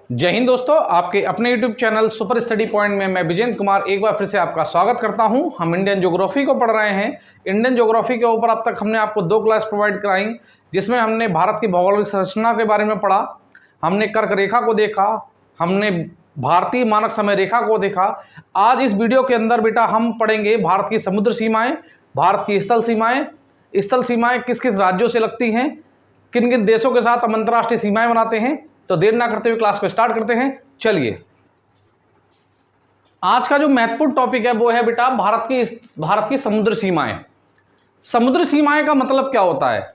जय हिंद दोस्तों, आपके अपने YouTube channel super study point में मैं विजेंद्र कुमार एक बार फिर से आपका स्वागत करता हूं। हम इंडियन ज्योग्राफी को पढ़ रहे हैं। इंडियन ज्योग्राफी के ऊपर अब तक हमने आपको 2 क्लास प्रोवाइड कराई, जिसमें हमने भारत की भौगोलिक संरचना के बारे में पढ़ा, हमने कर्क रेखा को देखा, हमने भारतीय मानक समय रेखा को देखा। आज इस वीडियो के अंदर बेटा हम पढ़ेंगे भारत की समुद्र सीमाएं, भारत की स्थल सीमाएं किस किस राज्यों से लगती हैं, किन किन देशों के साथ हम अंतर्राष्ट्रीय सीमाएं बनाते हैं। तो देर ना करते हुए क्लास को स्टार्ट करते हैं। चलिए, आज का जो महत्वपूर्ण टॉपिक है वो है बेटा भारत की समुद्र सीमाएं। समुद्र सीमाएं का मतलब क्या होता है?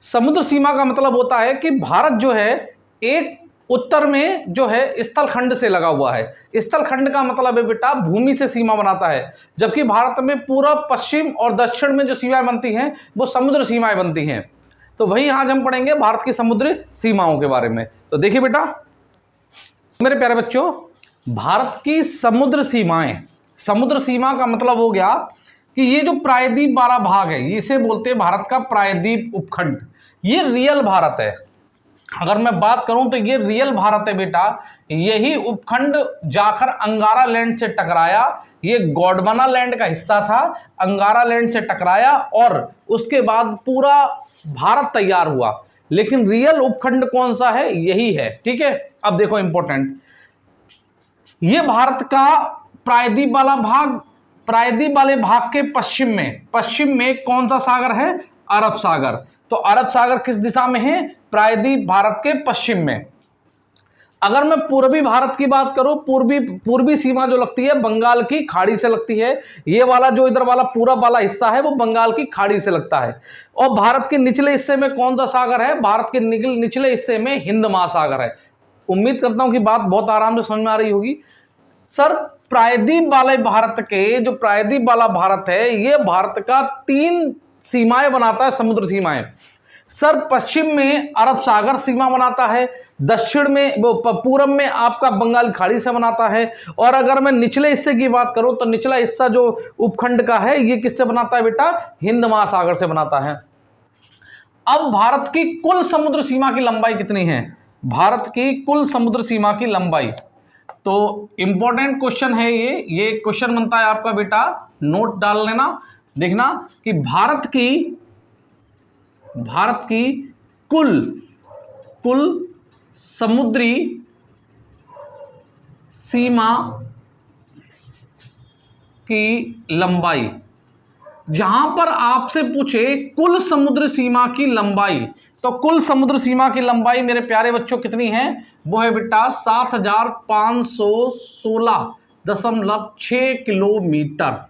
समुद्र सीमा का मतलब होता है कि भारत जो है एक उत्तर में जो है स्थल खंड से लगा हुआ है। स्थल खंड का मतलब है बेटा भूमि से सीमा बनाता है, जबकि भारत में पूरब, पश्चिम और दक्षिण में जो सीमाएं बनती हैं वो समुद्र सीमाएं बनती हैं। तो वही आज हम पढ़ेंगे भारत की समुद्र सीमाओं के बारे में। तो देखिए बेटा मेरे प्यारे बच्चों, भारत की समुद्र सीमा का मतलब हो गया कि ये जो प्रायद्वीप वाला भाग है, इसे बोलते हैं भारत का प्रायद्वीप उपखंड। ये रियल भारत है। अगर मैं बात करूं तो ये रियल भारत है बेटा। यही उपखंड जाकर अंगारा लैंड से टकराया। ये गोंडवाना लैंड का हिस्सा था, अंगारा लैंड से टकराया और उसके बाद पूरा भारत तैयार हुआ। लेकिन रियल उपखंड कौन सा है? यही है। ठीक है, अब देखो इंपॉर्टेंट, ये भारत का प्रायद्वीप वाले भाग के पश्चिम में कौन सा सागर है? अरब सागर। तो अरब सागर किस दिशा में है? प्रायद्वीप भारत के पश्चिम में। अगर मैं पूर्वी भारत की बात करूं, पूर्वी सीमा जो लगती है बंगाल की खाड़ी से लगती है। ये वाला जो इधर वाला पूरा वाला हिस्सा है वो बंगाल की खाड़ी से लगता है। और भारत के निचले हिस्से में कौन सा सागर है? भारत के निचले हिस्से में हिंद महासागर है। उम्मीद करता हूं कि बात बहुत आराम से समझ में आ रही होगी। सर, प्रायद्वीप वाले भारत के जो प्रायद्वीप वाला भारत है, ये भारत का 3 सीमाएं बनाता है, समुद्र सीमाएं। सर, पश्चिम में अरब सागर सीमा बनाता है, दक्षिण में पूरब में आपका बंगाल खाड़ी से बनाता है, और अगर मैं निचले हिस्से की बात करूं तो निचला हिस्सा जो उपखंड का है ये किससे बनाता है बेटा? हिंद महासागर से बनाता है। अब भारत की कुल समुद्र सीमा की लंबाई कितनी है? भारत की कुल समुद्र सीमा की लंबाई, तो इंपॉर्टेंट क्वेश्चन है ये क्वेश्चन बनता है आपका बेटा, नोट डाल लेना। देखना कि भारत की कुल समुद्री सीमा की लंबाई। जहां पर आपसे पूछे कुल समुद्र सीमा की लंबाई, तो कुल समुद्र सीमा की लंबाई मेरे प्यारे बच्चों कितनी है? वो है बेटा 7516.6 किलोमीटर।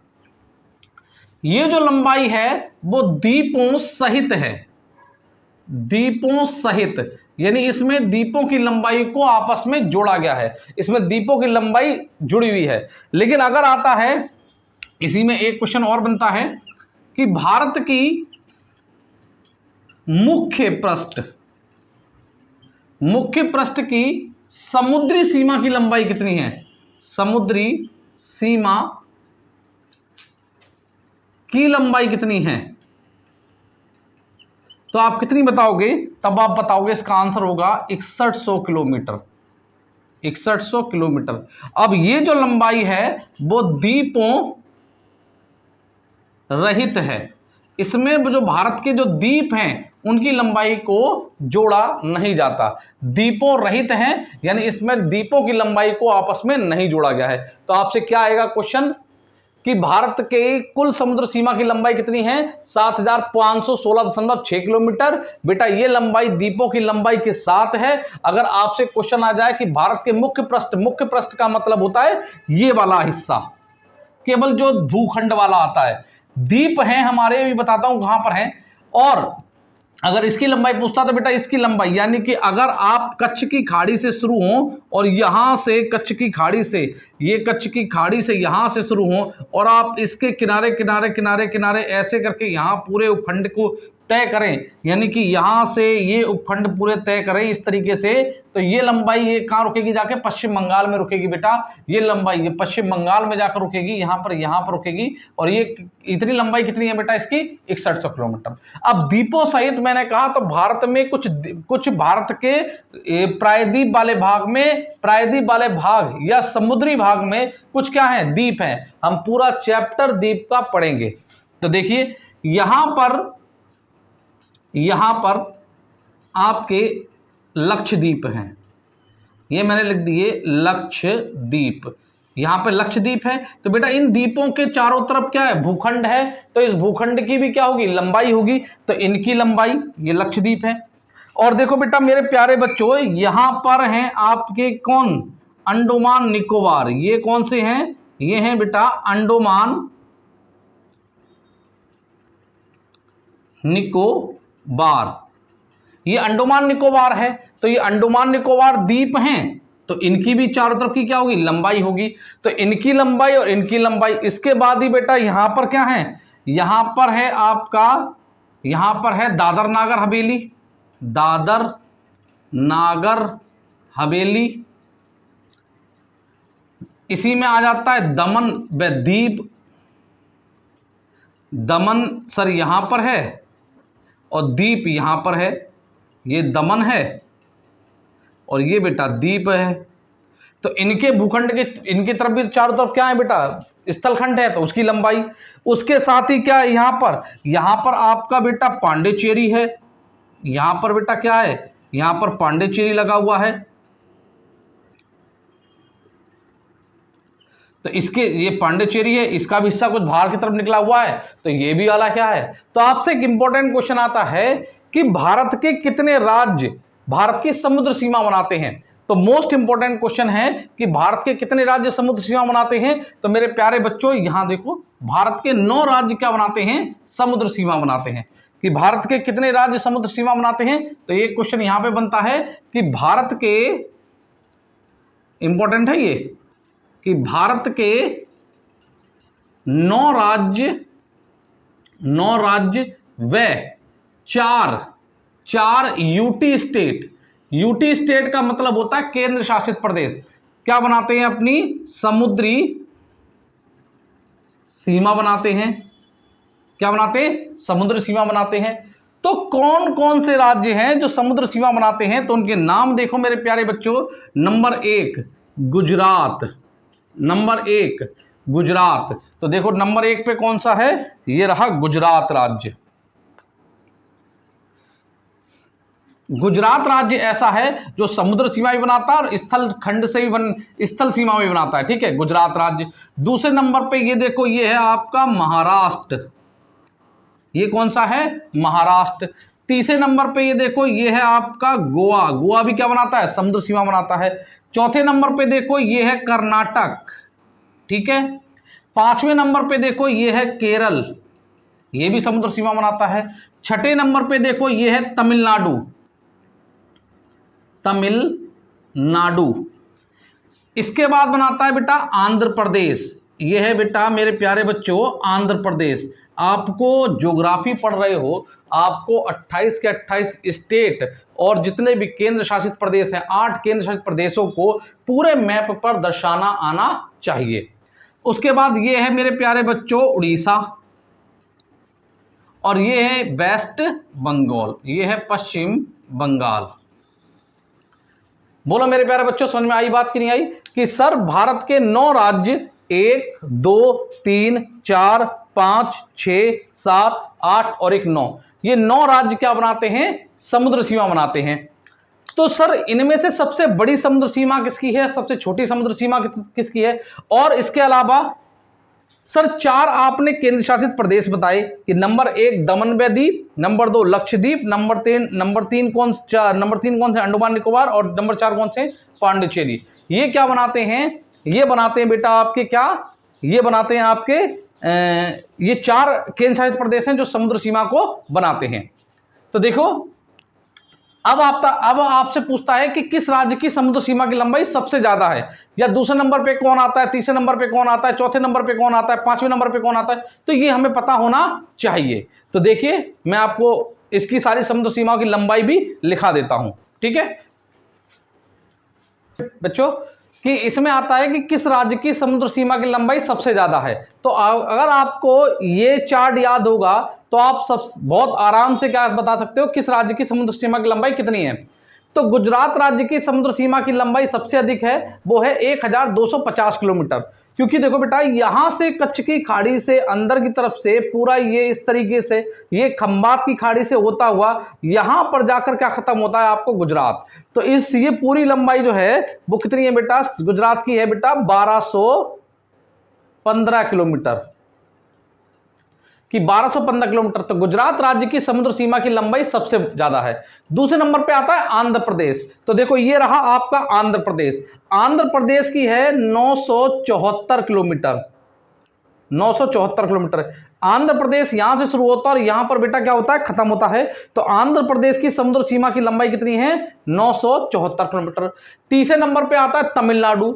ये जो लंबाई है वो द्वीपों सहित यानी इसमें द्वीपों की लंबाई को आपस में जोड़ा गया है। इसमें द्वीपों की लंबाई जुड़ी हुई है। लेकिन अगर आता है, इसी में एक क्वेश्चन और बनता है कि भारत की मुख्य पृष्ठ की समुद्री सीमा की लंबाई कितनी है? समुद्री सीमा की लंबाई कितनी है? तो आप कितनी बताओगे? तब आप बताओगे, इसका आंसर होगा 6100 किलोमीटर। 6100 किलोमीटर। अब ये जो लंबाई है वो द्वीपों रहित है। इसमें जो भारत के जो द्वीप हैं उनकी लंबाई को जोड़ा नहीं जाता। द्वीपों रहित हैं यानी इसमें द्वीपों की लंबाई को आपस में नहीं जोड़ा गया है। तो आपसे क्या आएगा क्वेश्चन कि भारत के कुल समुद्र सीमा की लंबाई कितनी है? 7516.6 किलोमीटर। बेटा ये लंबाई द्वीपों की लंबाई के साथ है। अगर आपसे क्वेश्चन आ जाए कि भारत के मुख्य पृष्ठ का मतलब होता है ये वाला हिस्सा, केवल जो भूखंड वाला आता है। द्वीप हैं हमारे, अभी बताता हूं कहां पर हैं। और अगर इसकी लंबाई पूछता तो बेटा इसकी लंबाई, यानी कि अगर आप कच्छ की खाड़ी से शुरू हो और यहां से कच्छ की खाड़ी से यहां से शुरू हो और आप इसके किनारे ऐसे करके यहां पूरे उपखंड को तय करें, यानी कि यहाँ से ये उपखंड पूरे तय करें इस तरीके से, तो ये लंबाई ये कहाँ रुकेगी, जाके पश्चिम बंगाल में रुकेगी बेटा। ये लंबाई ये पश्चिम बंगाल में जाकर रुकेगी, यहाँ पर रुकेगी। और ये इतनी लंबाई कितनी है बेटा इसकी, 6100 किलोमीटर। अब द्वीपों सहित मैंने कहा तो भारत में कुछ भारत के प्रायद्वीप वाले भाग या समुद्री भाग में कुछ क्या है, द्वीप है। हम पूरा चैप्टर द्वीप का पढ़ेंगे। तो देखिए यहां पर आपके लक्षद्वीप हैं, ये मैंने लिख दिए लक्षद्वीप। यहां पे लक्षद्वीप है, तो बेटा इन द्वीपों के चारों तरफ क्या है, भूखंड है। तो इस भूखंड की भी क्या होगी, लंबाई होगी। तो इनकी लंबाई, ये लक्षद्वीप है। और देखो बेटा मेरे प्यारे बच्चों, यहां पर हैं आपके कौन, अंडमान निकोबार। ये कौन से हैं, ये हैं बेटा अंडमान निकोबार। ये अंडमान निकोबार है, तो ये अंडमान निकोबार द्वीप हैं, तो इनकी भी चारों तरफ की क्या होगी, लंबाई होगी। तो इनकी लंबाई और इनकी लंबाई। इसके बाद ही बेटा यहां पर क्या है, यहां पर है आपका, यहां पर है दादर नागर हवेली, दादर नागर हवेली। इसी में आ जाता है दमन व दीव। दमन सर यहां पर है और दीप यहां पर है। ये दमन है और ये बेटा दीप है। तो इनके भूखंड के इनकी तरफ भी चारों तरफ क्या है बेटा, स्थलखंड है, तो उसकी लंबाई। उसके साथ ही क्या है, यहां पर आपका बेटा पांडिचेरी है। यहां पर बेटा क्या है, यहां पर पांडिचेरी लगा हुआ है। तो इसके ये पांडिचेरी है, इसका भी हिस्सा कुछ बाहर की तरफ निकला हुआ है, तो ये भी वाला क्या है। तो आपसे एक इंपॉर्टेंट क्वेश्चन आता है कि भारत के कितने राज्य भारत की समुद्र सीमा बनाते हैं। तो मोस्ट इंपॉर्टेंट क्वेश्चन है कि भारत के कितने राज्य समुद्र सीमा बनाते हैं। तो मेरे प्यारे बच्चों यहां देखो, भारत के 9 राज्य क्या बनाते हैं, समुद्र सीमा बनाते हैं। कि भारत के कितने राज्य समुद्र सीमा बनाते हैं, तो एक क्वेश्चन यहां पे बनता है कि भारत के, इंपॉर्टेंट है ये, कि भारत के 9 राज्य व 4 यूटी स्टेट। यूटी स्टेट का मतलब होता है केंद्र शासित प्रदेश, क्या बनाते हैं, अपनी समुद्री सीमा बनाते हैं। क्या बनाते हैं, समुद्र सीमा बनाते हैं। तो कौन कौन से राज्य हैं जो समुद्र सीमा बनाते हैं, तो उनके नाम देखो मेरे प्यारे बच्चों। Number 1 Gujarat, number 1 Gujarat. तो देखो नंबर 1 पे कौन सा है, ये रहा गुजरात राज्य। गुजरात राज्य ऐसा है जो समुद्र सीमा भी बनाता है और स्थल खंड से भी स्थल सीमा भी बनाता है, ठीक है, गुजरात राज्य। दूसरे नंबर पे ये देखो, ये है आपका महाराष्ट्र। ये कौन सा है, महाराष्ट्र। तीसरे नंबर पे ये देखो, ये है आपका गोवा। गोवा भी क्या बनाता है, समुद्र सीमा बनाता है। चौथे नंबर पे देखो, ये है कर्नाटक, ठीक है। 5वें नंबर पे देखो, ये है केरल, ये भी समुद्र सीमा बनाता है। 6ठे नंबर पे देखो, ये है तमिलनाडु, तमिलनाडु। इसके बाद बनाता है बेटा आंध्र प्रदेश। ये है बेटा मेरे प्यारे बच्चों आंध्र प्रदेश। आपको ज्योग्राफी पढ़ रहे हो, आपको 28 के 28 स्टेट और जितने भी केंद्र शासित प्रदेश हैं, 8 केंद्र शासित प्रदेशों को पूरे मैप पर दर्शाना आना चाहिए। उसके बाद ये है मेरे प्यारे बच्चों उड़ीसा, और ये है वेस्ट बंगाल, ये है पश्चिम बंगाल। बोलो मेरे प्यारे बच्चों, समझ में आई बात कि नहीं आई? कि सर भारत के 9 राज्य 1 2 3 4 5 6 7 8 और एक 9, ये 9 राज्य क्या बनाते हैं, समुद्र सीमा बनाते हैं। तो सर इनमें से सबसे बड़ी समुद्र सीमा किसकी है, सबसे छोटी समुद्र सीमा किसकी है? और इसके अलावा सर 4 आपने केंद्र शासित प्रदेश बताए कि नंबर 1 दमन व दीप, नंबर 2 लक्षद्वीप, नंबर 3 कौन से अंडमान निकोबार, और नंबर 4 कौन से, पांडिचेरी। ये क्या बनाते हैं, ये बनाते हैं बेटा आपके क्या, ये बनाते हैं आपके ये 4 केंद्र शासित प्रदेश हैं जो समुद्र सीमा को बनाते हैं। तो देखो अब आपसे पूछता है कि किस राज्य की समुद्र सीमा की लंबाई सबसे ज्यादा है, या दूसरे नंबर पे कौन आता है, तीसरे नंबर पे कौन आता है, चौथे नंबर पे कौन आता है, 5वें नंबर पे कौन आता है। तो ये हमें पता होना चाहिए। तो देखिए मैं आपको इसकी सारी समुद्र सीमाओं की लंबाई भी लिखा देता हूं। ठीक है बच्चों, कि इसमें आता है कि किस राज्य की समुद्र सीमा की लंबाई सबसे ज्यादा है। तो अगर आपको ये चार्ट याद होगा तो आप सब बहुत आराम से क्या बता सकते हो किस राज्य की समुद्र सीमा की लंबाई कितनी है। तो गुजरात राज्य की समुद्र सीमा की लंबाई सबसे अधिक है, वो है 1250 किलोमीटर। क्योंकि देखो बेटा, यहां से कच्छ की खाड़ी से अंदर की तरफ से पूरा ये इस तरीके से ये खंबात की खाड़ी से होता हुआ यहां पर जाकर क्या खत्म होता है आपको गुजरात। तो इस ये पूरी लंबाई जो है वो कितनी है बेटा, गुजरात की है बेटा 1215 किलोमीटर कि 1215 किलोमीटर। तो गुजरात राज्य की समुद्र सीमा की लंबाई सबसे ज्यादा है। दूसरे नंबर पे आता है आंध्र प्रदेश। तो देखो ये रहा आपका आंध्र प्रदेश। आंध्र प्रदेश की है 974 किलोमीटर, 974 किलोमीटर। आंध्र प्रदेश यहां से शुरू होता है और यहां पर बेटा क्या होता है, खत्म होता है। तो आंध्र प्रदेश की समुद्र सीमा की लंबाई कितनी है, 974 किलोमीटर। तीसरे नंबर पे आता है तमिलनाडु।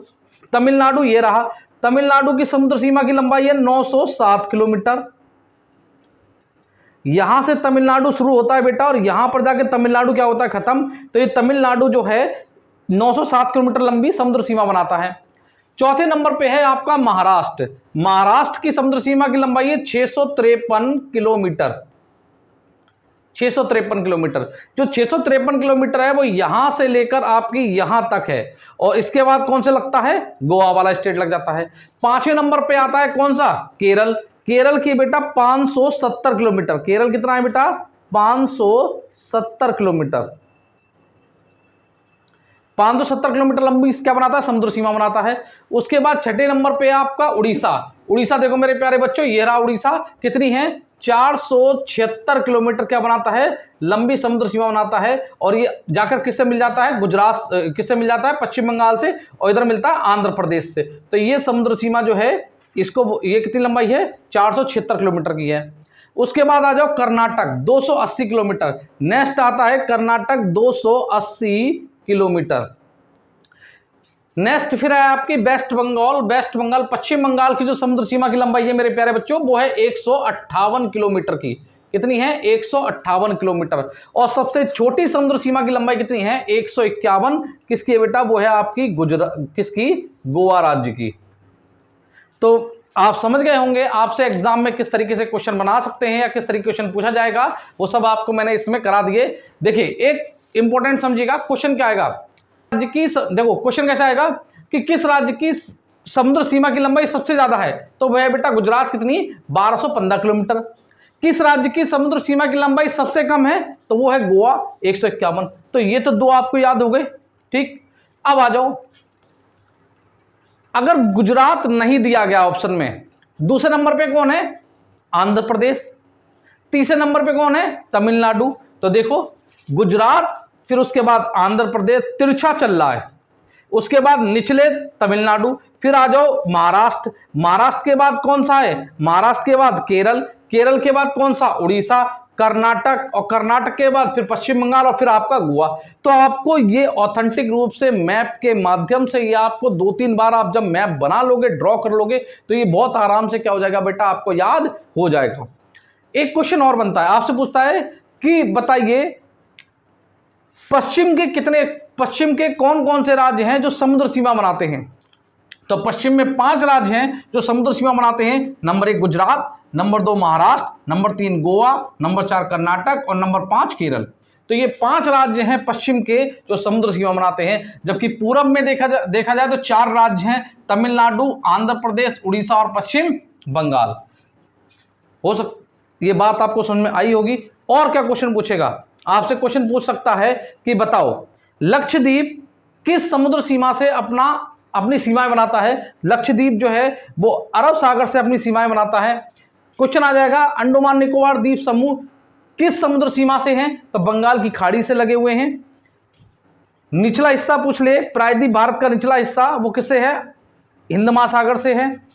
तमिलनाडु ये रहा, तमिलनाडु की समुद्र सीमा की लंबाई है 907 किलोमीटर। यहां से तमिलनाडु शुरू होता है बेटा और यहां पर जाके तमिलनाडु क्या होता है, खत्म। तो ये तमिलनाडु जो है 907 किलोमीटर लंबी समुद्र सीमा बनाता है। चौथे नंबर पे है आपका महाराष्ट्र। महाराष्ट्र की समुद्र सीमा की लंबाई है 653 किलोमीटर, 653 किलोमीटर। जो 653 किलोमीटर है वो यहां से लेकर आपकी यहां तक है। और इसके बाद कौन से लगता है, गोवा वाला स्टेट लग जाता है। पांचवें नंबर पे आता है कौन सा, केरल। केरल की बेटा 570 किलोमीटर। केरल कितना है बेटा, 570 किलोमीटर। 570 किलोमीटर लंबी क्या बनाता है, समुद्र सीमा बनाता है। उसके बाद छठे नंबर पे आपका उड़ीसा। उड़ीसा देखो मेरे प्यारे बच्चों, ये रहा उड़ीसा, कितनी है 476 किलोमीटर क्या बनाता है, लंबी समुद्र सीमा बनाता है। और ये जाकर किससे मिल जाता है, गुजरात, किससे मिल जाता है, पश्चिम बंगाल से, और इधर मिलता है आंध्र प्रदेश से। तो ये समुद्र सीमा जो है इसको, ये कितनी लंबाई है, 476 किलोमीटर की है। उसके बाद आ जाओ कर्नाटक, 280 किलोमीटर। नेक्स्ट आता है कर्नाटक 280 किलोमीटर। नेक्स्ट फिर है आपकी वेस्ट बंगाल। वेस्ट बंगाल, पश्चिम बंगाल की जो समुद्र सीमा की लंबाई है मेरे प्यारे बच्चों वो है 158 किलोमीटर की। कितनी है, 158 किलोमीटर। और सबसे छोटी समुद्र सीमा की लंबाई कितनी है, 151। किसकी है बेटा, वो है आपकी गुजरात, किसकी, गोवा राज्य की। तो आप समझ गए होंगे आपसे एग्जाम में किस तरीके से क्वेश्चन बना सकते हैं या किस तरीके क्वेश्चन पूछा जाएगा, वो सब आपको मैंने इसमें करा दिए। देखिए एक इंपॉर्टेंट समझिएगा, क्वेश्चन क्या आएगा, राज्य की, देखो क्वेश्चन कैसा आएगा कि किस राज्य की समुद्र सीमा की लंबाई सबसे ज्यादा है, तो वह बेटा गुजरात, कितनी, 1215 किलोमीटर। किस राज्य की समुद्र सीमा की लंबाई सबसे कम है, तो वो है गोवा, 151। तो ये तो दो आपको याद हो गए। ठीक, अब आ जाओ, अगर गुजरात नहीं दिया गया ऑप्शन में, दूसरे नंबर पे कौन है, आंध्र प्रदेश। तीसरे नंबर पे कौन है, तमिलनाडु। तो देखो गुजरात, फिर उसके बाद आंध्र प्रदेश तिरछा चल रहा है, उसके बाद निचले तमिलनाडु, फिर आ जाओ महाराष्ट्र। महाराष्ट्र के बाद कौन सा है, महाराष्ट्र के बाद केरल, केरल के बाद कौन सा, उड़ीसा, कर्नाटक, और कर्नाटक के बाद फिर पश्चिम बंगाल, और फिर आपका गोवा। तो आपको ये ऑथेंटिक रूप से मैप के माध्यम से ये आपको 2-3 बार आप जब मैप बना लोगे, ड्रॉ कर लोगे, तो ये बहुत आराम से क्या हो जाएगा बेटा, आपको याद हो जाएगा। एक क्वेश्चन और बनता है, आपसे पूछता है कि बताइए पश्चिम के कौन कौन से राज्य हैं जो समुद्र सीमा बनाते हैं। तो पश्चिम में 5 राज्य हैं जो समुद्र सीमा बनाते हैं। Number 1 Gujarat, number 2 Maharashtra, number 3 Goa, number 4 Karnataka और नंबर 5 केरल। तो ये 5 राज्य हैं पश्चिम के जो समुद्र सीमा बनाते हैं। जबकि पूरब में देखा जाए तो 4 राज्य हैं, तमिलनाडु, आंध्र प्रदेश, उड़ीसा और पश्चिम बंगाल। ये बात आपको समझ में आई होगी। और क्या क्वेश्चन पूछेगा, आपसे क्वेश्चन पूछ सकता है कि बताओ लक्षद्वीप किस समुद्र सीमा से अपनी सीमाएं बनाता है। लक्षद्वीप जो है वो अरब सागर से अपनी सीमाएं बनाता है। क्वेश्चन आ जाएगा अंडमान निकोबार द्वीप समूह किस समुद्र सीमा से हैं, तो बंगाल की खाड़ी से लगे हुए हैं। निचला हिस्सा पूछ ले, प्रायद्वीप भारत का निचला हिस्सा वो किससे है, हिंद महासागर से है।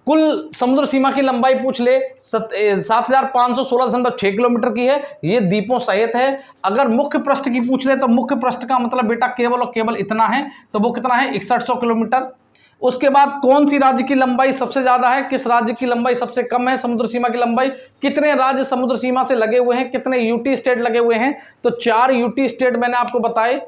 कुल समुद्र सीमा की लंबाई पूछ ले, 7516.6 किलोमीटर की है, ये द्वीपों सहित है। अगर मुख्य पृष्ठ की पूछ ले तो मुख्य पृष्ठ का मतलब बेटा केवल और केवल इतना है, तो वो कितना है, 6100 किलोमीटर। उसके बाद कौन सी राज्य की लंबाई सबसे ज्यादा है, किस राज्य की लंबाई सबसे कम है, समुद्र सीमा की लंबाई, कितने राज्य समुद्र सीमा से लगे हुए हैं, कितने यूटी स्टेट लगे हुए हैं। तो 4 यूटी स्टेट मैंने आपको बताए।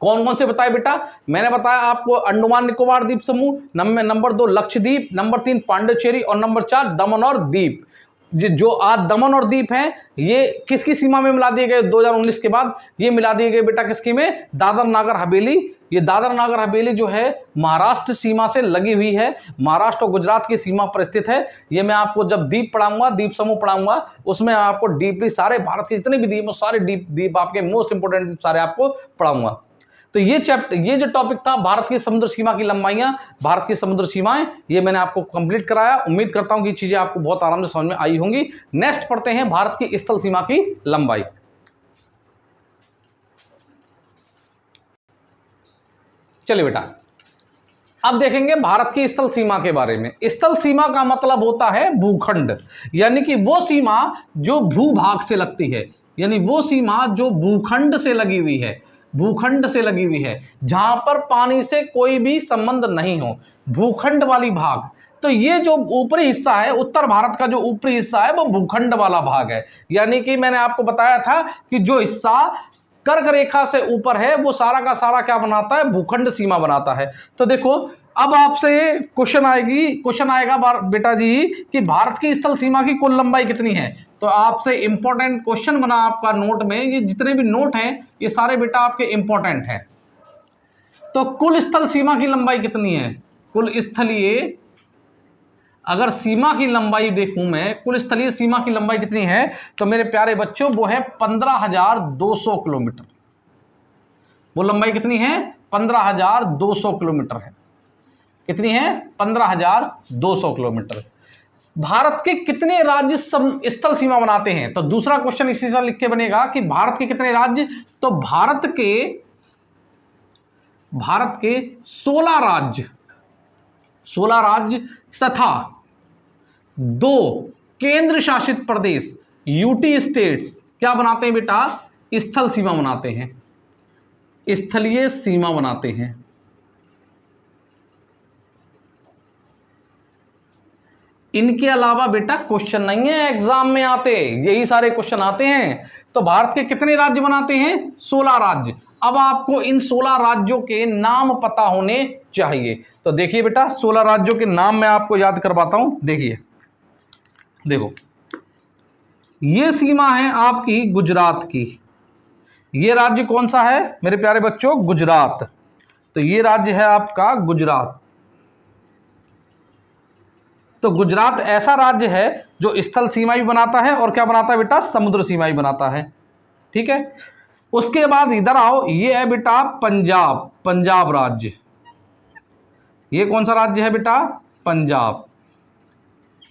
कौन कौन से बताए बेटा? मैंने बताया आपको अंडमान निकोबार द्वीप समूह, नंबर 2 लक्षद्वीप, नंबर 3 पांडिचेरी और नंबर 4 दमन और दीप। जो आज दमन और दीप हैं ये किसकी सीमा में मिला दिए गए 2019 के बाद? ये मिला दिए गए बेटा किसकी में? दादर नागर हवेली। ये दादर नागर हवेली जो है महाराष्ट्र सीमा से लगी हुई है, महाराष्ट्र और गुजरात की सीमा पर स्थित है। ये मैं आपको जब द्वीप पढ़ाऊंगा, द्वीप समूह पढ़ाऊंगा, उसमें आपको डीपली सारे भारत के जितने भी द्वीप सारे द्वीप आपके मोस्ट इंपोर्टेंट सारे आपको पढ़ाऊंगा। तो ये जो टॉपिक था भारत की समुद्र सीमा की लंबाइयां, भारत की समुद्र सीमाएं, ये मैंने आपको कंप्लीट कराया। उम्मीद करता हूं कि चीजें आपको बहुत आराम से समझ में आई होंगी। नेक्स्ट पढ़ते हैं भारत की स्थल सीमा की लंबाई। चलिए बेटा, अब देखेंगे भारत की स्थल सीमा के बारे में। स्थल सीमा का मतलब होता है भूखंड, यानी कि वो सीमा जो भूभाग से लगती है, यानी वो सीमा जो भूखंड से लगी हुई है, भूखंड से लगी हुई है, जहां पर पानी से कोई भी संबंध नहीं हो, भूखंड वाली भाग। तो ये जो ऊपरी हिस्सा है, उत्तर भारत का जो ऊपरी हिस्सा है वो भूखंड वाला भाग है। यानी कि मैंने आपको बताया था कि जो हिस्सा कर्क रेखा से ऊपर है वो सारा का सारा क्या बनाता है? भूखंड सीमा बनाता है। तो देखो अब आपसे क्वेश्चन आएगा बेटा जी कि भारत की स्थल सीमा की कुल लंबाई कितनी है। तो आपसे इंपॉर्टेंट क्वेश्चन बना आपका नोट में, ये जितने भी नोट हैं ये सारे बेटा आपके इंपॉर्टेंट हैं। तो कुल स्थल सीमा की लंबाई कितनी है? कुल स्थलीय अगर सीमा की लंबाई देखूं मैं, कुल स्थलीय सीमा की लंबाई कितनी है तो मेरे प्यारे बच्चों वो है 15,200 किलोमीटर। वो लंबाई कितनी है? 15,200 किलोमीटर है। कितनी है? 15,200 किलोमीटर। भारत के कितने राज्य स्थल सीमा बनाते हैं? तो दूसरा क्वेश्चन इसी से लिख के बनेगा कि भारत के कितने राज्य। तो भारत के 16 राज्य तथा 2 केंद्र शासित प्रदेश यूटी स्टेट्स क्या बनाते हैं बेटा? स्थल सीमा बनाते हैं, स्थलीय सीमा बनाते हैं। इनके अलावा बेटा क्वेश्चन नहीं है एग्जाम में आते, यही सारे क्वेश्चन आते हैं। तो भारत के कितने राज्य बनाते हैं? 16 राज्य। अब आपको इन 16 राज्यों के नाम पता होने चाहिए। तो देखिए बेटा 16 राज्यों के नाम मैं आपको याद करवाता हूं। देखो ये सीमा है आपकी गुजरात की। ये राज्य कौन सा है मेरे प्यारे बच्चों? गुजरात। तो ये राज्य है आपका गुजरात। तो गुजरात ऐसा राज्य है जो स्थल सीमा भी बनाता है और क्या बनाता है बेटा? समुद्र सीमा भी बनाता है। ठीक है, उसके बाद इधर आओ, ये है बेटा पंजाब राज्य। ये कौन सा राज्य है बेटा? पंजाब।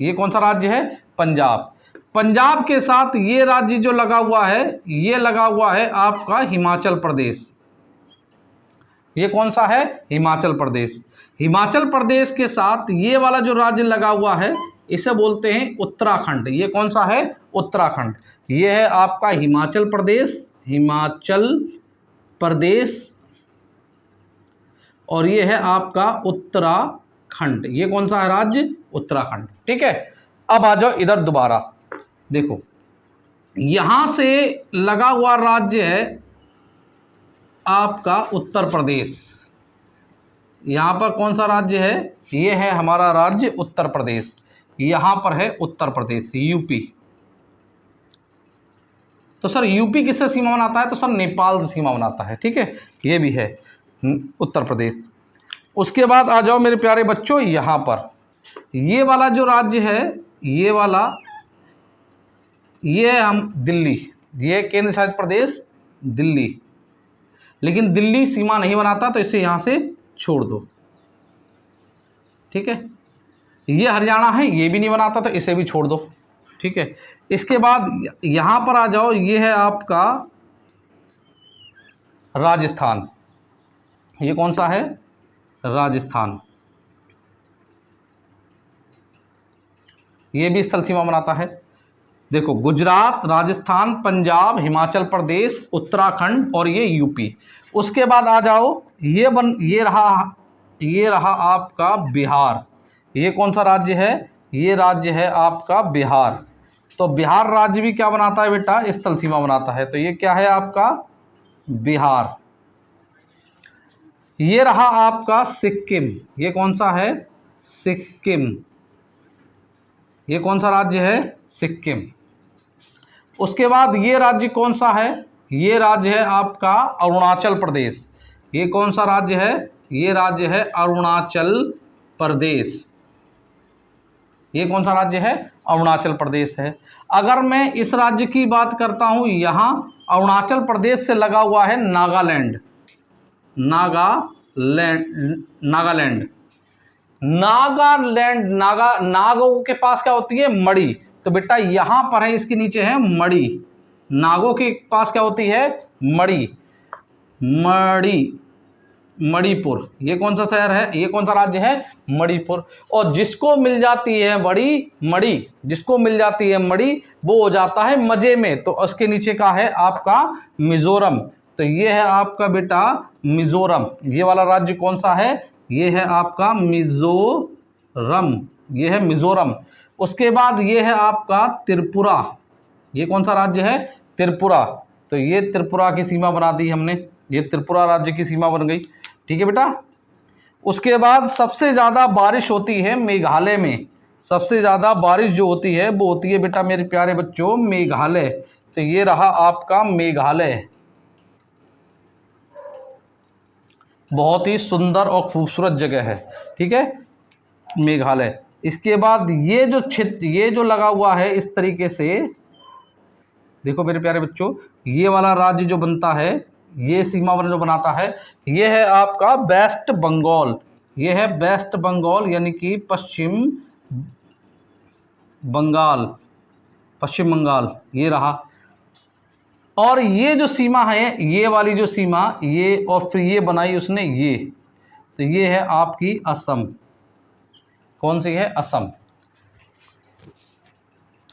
ये कौन सा राज्य है? पंजाब। पंजाब के साथ ये राज्य जो लगा हुआ है, ये लगा हुआ है आपका हिमाचल प्रदेश। ये कौन सा है? हिमाचल प्रदेश। हिमाचल प्रदेश के साथ ये वाला जो राज्य लगा हुआ है इसे बोलते हैं उत्तराखंड। ये कौन सा है? उत्तराखंड। ये है आपका हिमाचल प्रदेश और ये है आपका उत्तराखंड। ये कौन सा है राज्य? उत्तराखंड। ठीक है, अब आ जाओ इधर दोबारा। देखो यहां से लगा हुआ राज्य है आपका उत्तर प्रदेश। यहां पर कौन सा राज्य है? ये है हमारा राज्य उत्तर प्रदेश। यहां पर है उत्तर प्रदेश, यूपी। तो सर यूपी किससे सीमा बनाता है? तो सर नेपाल से सीमा बनाता है। ठीक है, ये भी है उत्तर प्रदेश। उसके बाद आ जाओ मेरे प्यारे बच्चों, यहां पर ये वाला जो राज्य है, ये वाला, ये हम दिल्ली, ये केंद्र शासित प्रदेश दिल्ली। लेकिन दिल्ली सीमा नहीं बनाता तो इसे यहां से छोड़ दो। ठीक है, ये हरियाणा है, ये भी नहीं बनाता तो इसे भी छोड़ दो। ठीक है, इसके बाद यहां पर आ जाओ, ये है आपका राजस्थान। ये कौन सा है? राजस्थान। ये भी स्थल सीमा बनाता है। देखो गुजरात, राजस्थान, पंजाब, हिमाचल प्रदेश, उत्तराखंड और ये यूपी। उसके बाद आ जाओ, ये रहा ये रहा आपका बिहार। ये कौन सा राज्य है? ये राज्य है आपका बिहार। तो बिहार राज्य भी क्या बनाता है बेटा? स्थल सीमा बनाता है। तो ये क्या है आपका? बिहार। ये रहा आपका सिक्किम। ये कौन सा है? सिक्किम। ये कौन सा राज्य है? सिक्किम। उसके बाद ये राज्य कौन सा है? ये राज्य है आपका अरुणाचल प्रदेश। ये कौन सा राज्य है? ये राज्य है अरुणाचल प्रदेश। ये कौन सा राज्य है? अरुणाचल प्रदेश है। अगर मैं इस राज्य की बात करता हूं, यहां अरुणाचल प्रदेश से लगा हुआ है नागालैंड। नागालैंड नागों के पास क्या होती है? मणि। तो बेटा यहां पर है, इसके नीचे है मणि। नागों के पास क्या होती है? मणिपुर। ये कौन सा शहर है? ये कौन सा राज्य है? मणिपुर। और जिसको मिल जाती है मणि, जिसको मिल जाती है मणि, वो हो जाता है मजे में। तो उसके नीचे का है आपका मिजोरम। तो ये है आपका बेटा मिजोरम। ये वाला राज्य कौन सा है? ये है आपका मिजोरम। ये है मिजोरम। उसके बाद ये है आपका त्रिपुरा। ये कौन सा राज्य है? त्रिपुरा। तो ये त्रिपुरा की सीमा बना दी हमने। ये त्रिपुरा राज्य की सीमा बन गई। ठीक है बेटा। उसके बाद सबसे ज़्यादा बारिश होती है मेघालय में। सबसे ज़्यादा बारिश जो होती है वो होती है बेटा मेरे प्यारे बच्चों मेघालय। तो ये रहा आपका मेघालय। बहुत ही सुंदर और खूबसूरत जगह है। ठीक है, मेघालय। इसके बाद ये जो क्षेत्र, ये जो लगा हुआ है इस तरीके से, देखो मेरे प्यारे बच्चों, ये वाला राज्य जो बनता है, ये सीमा जो बनाता है, ये है आपका वेस्ट बंगाल। ये है वेस्ट बंगाल, यानी कि पश्चिम बंगाल। पश्चिम बंगाल ये रहा। और ये जो सीमा है, ये वाली जो सीमा, ये और फिर ये बनाई उसने, ये, तो ये है आपकी असम। कौन सी है? असम।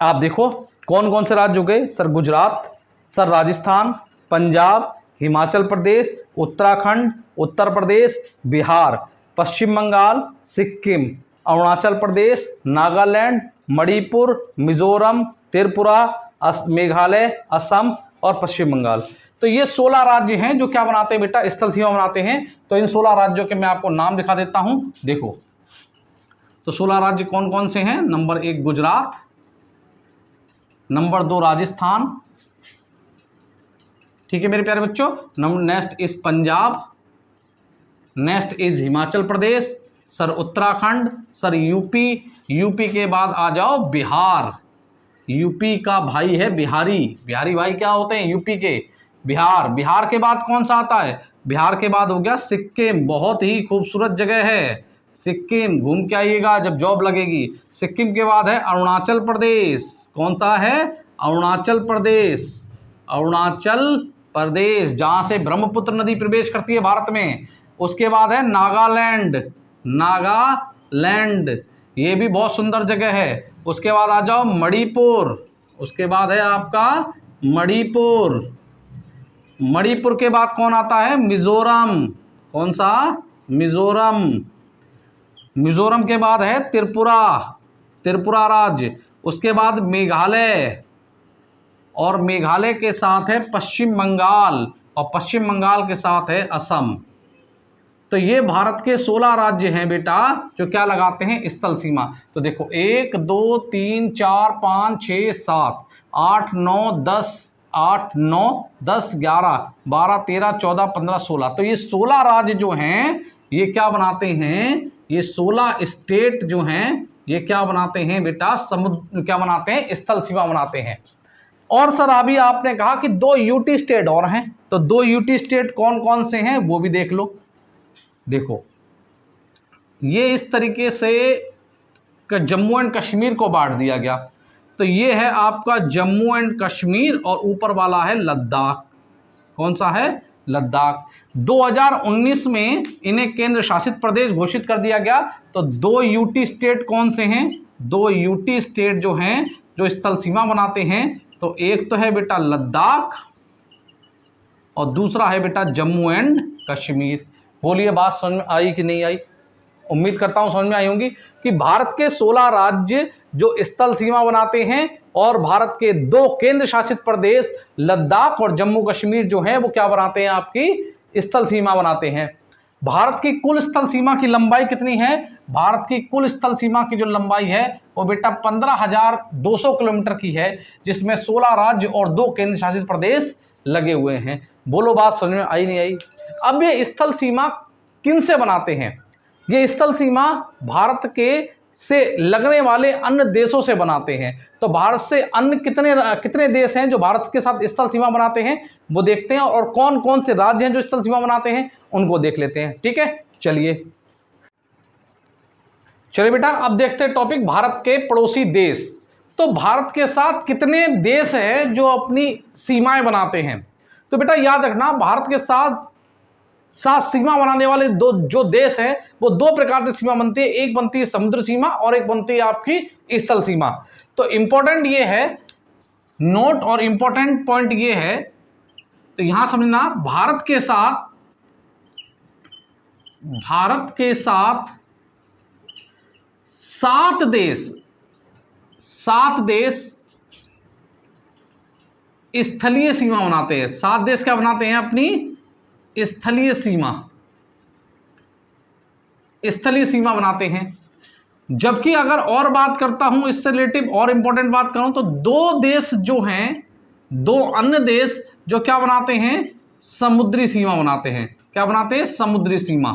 आप देखो कौन कौन से राज्य हो गए सर? गुजरात, सर राजस्थान, पंजाब, हिमाचल प्रदेश, उत्तराखंड, उत्तर प्रदेश, बिहार, पश्चिम बंगाल, सिक्किम, अरुणाचल प्रदेश, नागालैंड, मणिपुर, मिजोरम, त्रिपुरा, मेघालय, असम और पश्चिम बंगाल। तो ये 16 राज्य हैं जो क्या बनाते हैं बेटा? स्थल सीमा बनाते हैं। तो इन 16 राज्यों के मैं आपको नाम दिखा देता हूं। देखो तो 16 राज्य कौन कौन से हैं? नंबर 1 गुजरात, नंबर 2 राजस्थान, ठीक है मेरे प्यारे बच्चों, next is Punjab, next is Himachal Pradesh, sir Uttarakhand, sir UP, UP के बाद आ जाओ बिहार। यूपी का भाई है बिहारी। बिहारी भाई क्या होते हैं? यूपी के। बिहार। बिहार के बाद कौन सा आता है? बिहार के बाद हो गया सिक्किम। बहुत ही खूबसूरत जगह है सिक्किम, घूम के आइएगा जब जॉब लगेगी। सिक्किम के बाद है अरुणाचल प्रदेश। कौन सा है? अरुणाचल प्रदेश। अरुणाचल प्रदेश, जहाँ से ब्रह्मपुत्र नदी प्रवेश करती है भारत में। उसके बाद है नागालैंड। नागालैंड ये भी बहुत सुंदर जगह है। उसके बाद आ जाओ मणिपुर। उसके बाद है आपका मणिपुर। मणिपुर के बाद कौन आता है? मिजोरम। कौन सा? मिजोरम। मिजोरम के बाद है त्रिपुरा, त्रिपुरा राज्य। उसके बाद मेघालय, और मेघालय के साथ है पश्चिम बंगाल, और पश्चिम बंगाल के साथ है असम। तो ये भारत के 16 राज्य हैं बेटा जो क्या लगाते हैं? स्थल सीमा। तो देखो 1 2 3 4 5 6 7 8 9 10 8 9 10 11 12 13 14 15 16। तो ये 16 राज्य जो हैं ये क्या बनाते हैं? ये 16 स्टेट जो हैं ये क्या बनाते हैं बेटा? समुद्र क्या बनाते हैं? स्थल सीमा बनाते हैं। और सर अभी आपने कहा कि 2 यूटी स्टेट और हैं, तो 2 यूटी स्टेट कौन कौन से हैं वो भी देख लो। देखो ये इस तरीके से जम्मू एंड कश्मीर को बांट दिया गया। तो ये है आपका जम्मू एंड कश्मीर, और ऊपर वाला है लद्दाख। कौन सा है? लद्दाख। 2019 में इन्हें केंद्र शासित प्रदेश घोषित कर दिया गया। तो 2 यूटी स्टेट कौन से हैं? 2 यूटी स्टेट जो हैं जो स्थल सीमा बनाते हैं, तो एक तो है बेटा लद्दाख और दूसरा है बेटा जम्मू एंड कश्मीर। बोलिए बात समझ में आई कि नहीं आई? उम्मीद करता हूं समझ में आई होंगी कि भारत के 16 राज्य जो स्थल सीमा बनाते हैं और भारत के 2 केंद्र शासित प्रदेश लद्दाख और जम्मू कश्मीर जो हैं वो क्या बनाते हैं, आपकी स्थल सीमा बनाते हैं। भारत की कुल स्थल सीमा की लंबाई कितनी है? भारत की कुल स्थल सीमा की जो लंबाई है वो बेटा 15,200 किलोमीटर की है, जिसमें 16 राज्य और 2 केंद्र शासित प्रदेश लगे हुए हैं। बोलो बात समझ में आई नहीं आई? अब ये स्थल सीमा किन से बनाते हैं? ये स्थल सीमा भारत के से लगने वाले अन्य देशों से बनाते हैं। तो भारत से अन्य कितने देश हैं जो भारत के साथ स्थल सीमा बनाते हैं वो देखते हैं, और कौन कौन से राज्य हैं जो स्थल सीमा बनाते हैं उनको देख लेते हैं। ठीक है, चलिए बेटा अब देखते हैं टॉपिक भारत के पड़ोसी देश। तो भारत के साथ कितने देश हैं जो अपनी सीमाएं बनाते हैं? तो बेटा याद रखना, भारत के साथ सीमा बनाने वाले जो देश हैं वो 2 प्रकार से सीमा बनती है। एक बनती है समुद्र सीमा और एक बनती है आपकी स्थल सीमा। तो इंपॉर्टेंट ये है नोट, और इंपॉर्टेंट पॉइंट ये है, तो यहां समझना, भारत के साथ 7 देश स्थलीय सीमा बनाते हैं। 7 देश क्या बनाते हैं? अपनी स्थलीय सीमा बनाते हैं। जबकि अगर और बात करता हूं इससे रिलेटिव और इंपॉर्टेंट बात करूं तो 2 देश जो हैं, 2 अन्य देश जो क्या बनाते हैं? समुद्री सीमा बनाते हैं। क्या बनाते हैं? समुद्री सीमा।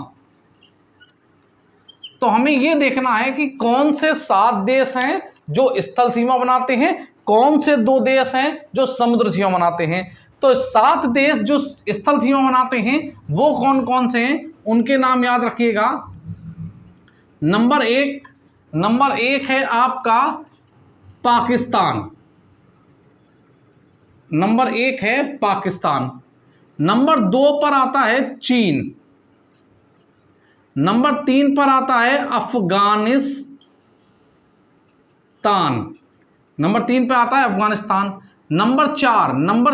तो हमें यह देखना है कि कौन से 7 देश हैं जो स्थल सीमा बनाते हैं, कौन से 2 देश हैं जो समुद्र सीमा बनाते हैं। तो 7 देश जो स्थल सीमा बनाते हैं वो कौन कौन से हैं, उनके नाम याद रखिएगा। नंबर एक है आपका पाकिस्तान। नंबर 1 है पाकिस्तान। नंबर 2 पर आता है चीन। नंबर 3 पर आता है अफगानिस्तान। नंबर 3 पे आता है अफगानिस्तान। नंबर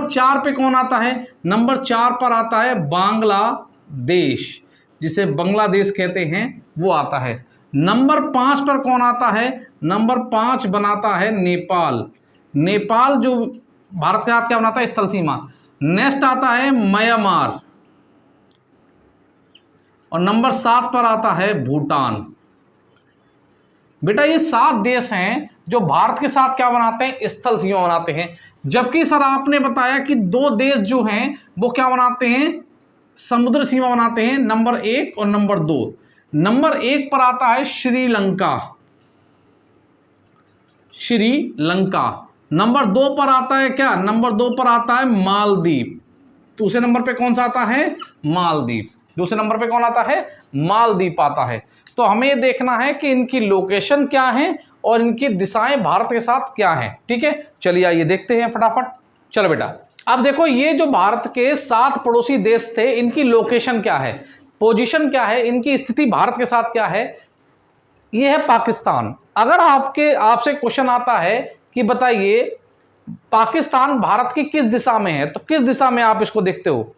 4 पे कौन आता है? नंबर 4 पर आता है बांग्लादेश, जिसे बांग्लादेश कहते हैं, वो आता है। नंबर 5 पर कौन आता है? नंबर 5 बनाता है नेपाल। नेपाल जो भारत के साथ क्या बनाता है? स्थल सीमा। नेक्स्ट आता है म्यांमार, और नंबर 7 पर आता है भूटान। बेटा ये 7 देश हैं जो भारत के साथ क्या बनाते हैं? स्थल सीमा बनाते हैं। जबकि सर आपने बताया कि 2 देश जो हैं वो क्या बनाते हैं? समुद्र सीमा बनाते हैं। नंबर 1 और नंबर 2। नंबर 1 पर आता है श्रीलंका। नंबर 2 पर आता है क्या? नंबर 2 पर आता है मालदीव। दूसरे नंबर पे कौन सा आता है? मालदीव। दूसरे नंबर पे कौन आता है? मालदीव आता है। तो हमें ये देखना है कि इनकी लोकेशन क्या है और इनकी दिशाएं भारत के साथ क्या हैं। ठीक है, चलिए आइए देखते हैं फटाफट। चलो बेटा अब देखो, ये जो भारत के 7 पड़ोसी देश थे, इनकी लोकेशन क्या है, पोजीशन क्या है, इनकी स्थिति भारत के साथ क्या है। ये है पाकिस्तान। अगर आपसे क्वेश्चन आता है कि बताइए पाकिस्तान भारत की किस दिशा में है, तो किस दिशा में आप इसको देखते हो?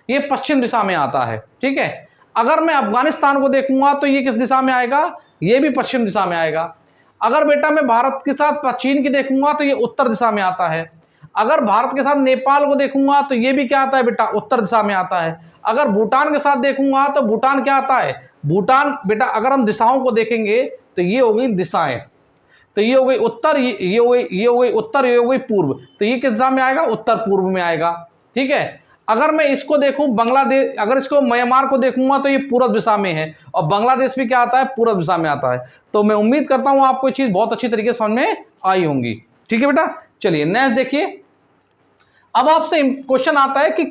ये पश्चिम दिशा में आता है। ठीक है, अगर मैं अफगानिस्तान को देखूंगा तो ये किस दिशा में आएगा? ये भी पश्चिम दिशा में आएगा। अगर बेटा मैं भारत के साथ चीन की देखूंगा तो ये उत्तर दिशा में आता है। अगर भारत के साथ नेपाल को देखूंगा तो ये भी क्या आता है बेटा? उत्तर दिशा में आता है। अगर भूटान के साथ देखूंगा तो भूटान क्या आता है? भूटान बेटा अगर हम दिशाओं को देखेंगे तो ये हो गई दिशाएं, तो ये हो गई उत्तर, ये हो गई उत्तर, ये हो गई पूर्व, तो ये किस दिशा में आएगा? उत्तर पूर्व में आएगा। ठीक है, अगर मैं इसको देखूं बांग्लादेश, अगर इसको म्यांमार को देखूंगा तो ये पूर्व दिशा में है, और बांग्लादेश भी क्या आता है? पूर्व दिशा में आता है। तो मैं उम्मीद करता हूं आपको ये चीज बहुत अच्छी तरीके से समझ में आई होंगी। ठीक है बेटा, चलिए नेक्स्ट देखिए। अब आपसे क्वेश्चन आता है कि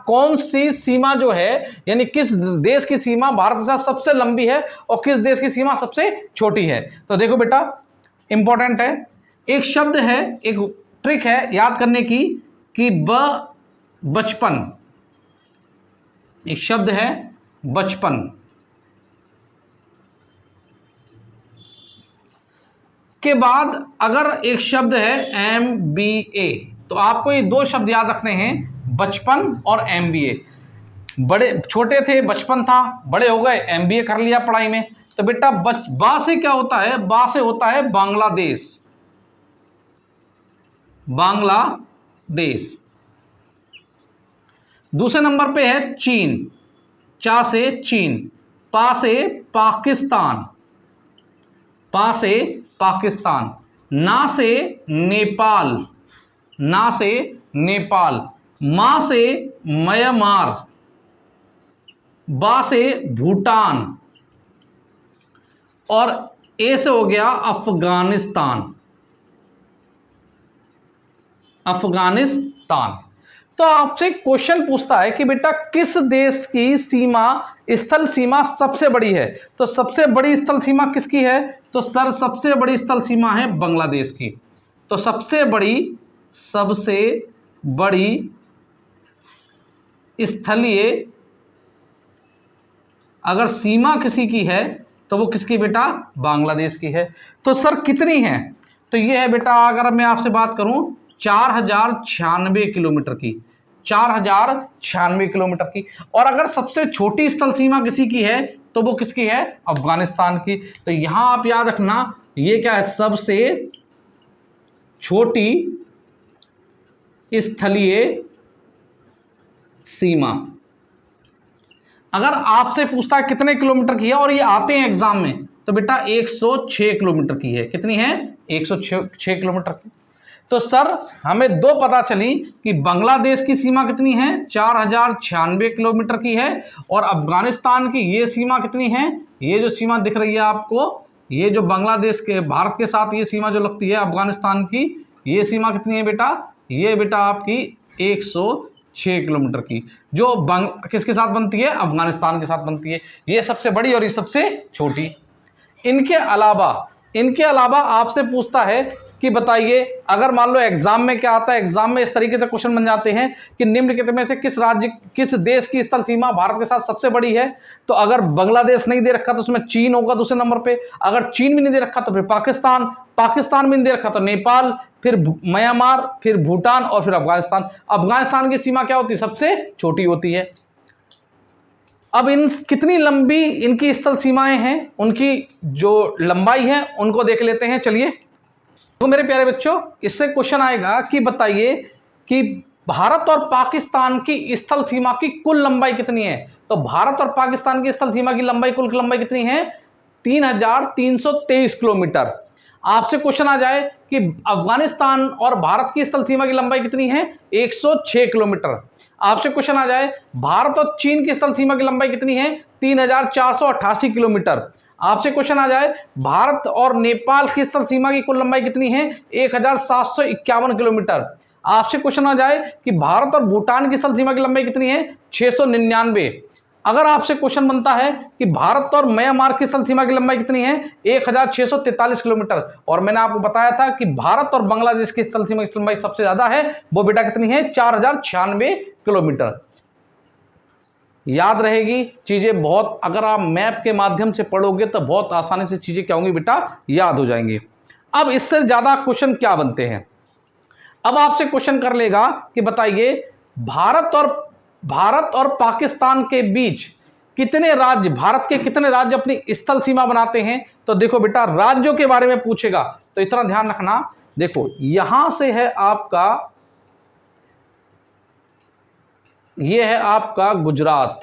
कौन सी सीमा जो है, यानी किस देश की सीमा भारत के साथ सबसे लंबी है और किस देश की सीमा सबसे छोटी है। तो देखो बेटा इंपॉर्टेंट है, एक शब्द है, एक ट्रिक है याद करने की कि बचपन, एक शब्द है बचपन। के बाद अगर एक शब्द है MBA, तो आपको ये 2 शब्द याद रखने हैं, बचपन और MBA। बड़े छोटे थे बचपन था, बड़े हो गए MBA कर लिया पढ़ाई में। तो बेटा बा से क्या होता है, बा से होता है बांग्लादेश, बांग्लादेश। दूसरे नंबर पे है चीन, चा से चीन, पा से पाकिस्तान, पा से पाकिस्तान, ना से नेपाल, ना से नेपाल, मा से म्यांमार, बा से भूटान, और ए से हो गया अफगानिस्तान, अफगानिस्तान। तो आपसे क्वेश्चन पूछता है कि बेटा किस देश की सीमा, स्थल सीमा सबसे बड़ी है, तो सबसे बड़ी स्थल सीमा किसकी है, तो सर सबसे बड़ी स्थल सीमा है बांग्लादेश की। तो सबसे बड़ी स्थलीय अगर सीमा किसी की है तो वो किसकी बेटा, बांग्लादेश की है। तो सर कितनी है, तो ये है बेटा, अगर मैं आपसे बात करूं 4096 किलोमीटर की, 4096 किलोमीटर की। और अगर सबसे छोटी स्थल सीमा किसी की है तो वो किसकी है, अफगानिस्तान की। तो यहां आप याद रखना, ये क्या है, सबसे छोटी स्थलीय सीमा। अगर आपसे पूछता है कितने किलोमीटर की है और ये आते हैं एग्जाम में, तो बेटा 106 किलोमीटर की है। कितनी है, 106 किलोमीटर की। तो सर हमें दो पता चली कि बांग्लादेश की सीमा कितनी है, 4096 किलोमीटर की है, और अफगानिस्तान की ये सीमा कितनी है, ये जो सीमा दिख रही है आपको, ये जो बांग्लादेश के भारत के साथ ये सीमा जो लगती है अफगानिस्तान की, ये सीमा कितनी है बेटा, ये बेटा आपकी 106 किलोमीटर की, जो किसके साथ बनती है, अफगानिस्तान के साथ बनती है। ये सबसे बड़ी और ये सबसे छोटी। इनके अलावा आपसे पूछता है कि बताइए, अगर मान लो एग्जाम में क्या आता है, एग्जाम में इस तरीके से क्वेश्चन बन जाते हैं कि निम्नलिखित में से किस देश की स्थल सीमा भारत के साथ सबसे बड़ी है। तो अगर बांग्लादेश नहीं दे रखा तो उसमें चीन होगा दूसरे नंबर पे, अगर चीन भी नहीं दे रखा तो फिर पाकिस्तान, पाकिस्तान भी नहीं दे रखा तो नेपाल, फिर म्यांमार, फिर भूटान और फिर अफगानिस्तान। अफगानिस्तान की सीमा क्या होती है, सबसे छोटी होती है। अब कितनी लंबी इनकी स्थल सीमाएं हैं, उनकी जो लंबाई है उनको देख लेते हैं। चलिए तो मेरे प्यारे बच्चों, इससे क्वेश्चन आएगा कि बताइए कि भारत और पाकिस्तान की स्थल सीमा की कुल लंबाई कितनी है। तो भारत और पाकिस्तान की स्थल सीमा की लंबाई, कुल लंबाई कितनी है, 3323 किलोमीटर। आपसे क्वेश्चन आ जाए कि अफगानिस्तान और भारत की स्थल सीमा की लंबाई कितनी है, 106 किलोमीटर। आपसे क्वेश्चन आ जाए भारत और चीन की स्थल सीमा की लंबाई कितनी है, 3488 किलोमीटर। आपसे क्वेश्चन आ जाए भारत और नेपाल की स्थल सीमा की कुल लंबाई कितनी है, 1751 किलोमीटर। आपसे क्वेश्चन आ जाए कि भारत और भूटान की स्थल सीमा की लंबाई कितनी है, 699। अगर आपसे क्वेश्चन बनता है कि भारत और म्यांमार की स्थल सीमा की लंबाई कितनी है, 1643 किलोमीटर, और मैंने आपको बताया था कि भारत और बांग्लादेश की स्थल सीमा की लंबाई सबसे ज्यादा है, वो बेटा कितनी है, 4096 किलोमीटर। याद रहेगी चीजें बहुत, अगर आप मैप के माध्यम से पढ़ोगे तो बहुत आसानी से चीजें क्या होंगी बेटा, याद हो जाएंगी। अब इससे ज्यादा क्वेश्चन क्या बनते हैं, अब आपसे क्वेश्चन कर लेगा कि बताइए भारत और पाकिस्तान के बीच कितने राज्य, भारत के कितने राज्य अपनी स्थल सीमा बनाते हैं। तो देखो बेटा राज्यों के बारे में पूछेगा तो इतना ध्यान रखना, देखो यहां से है आपका, ये है आपका गुजरात,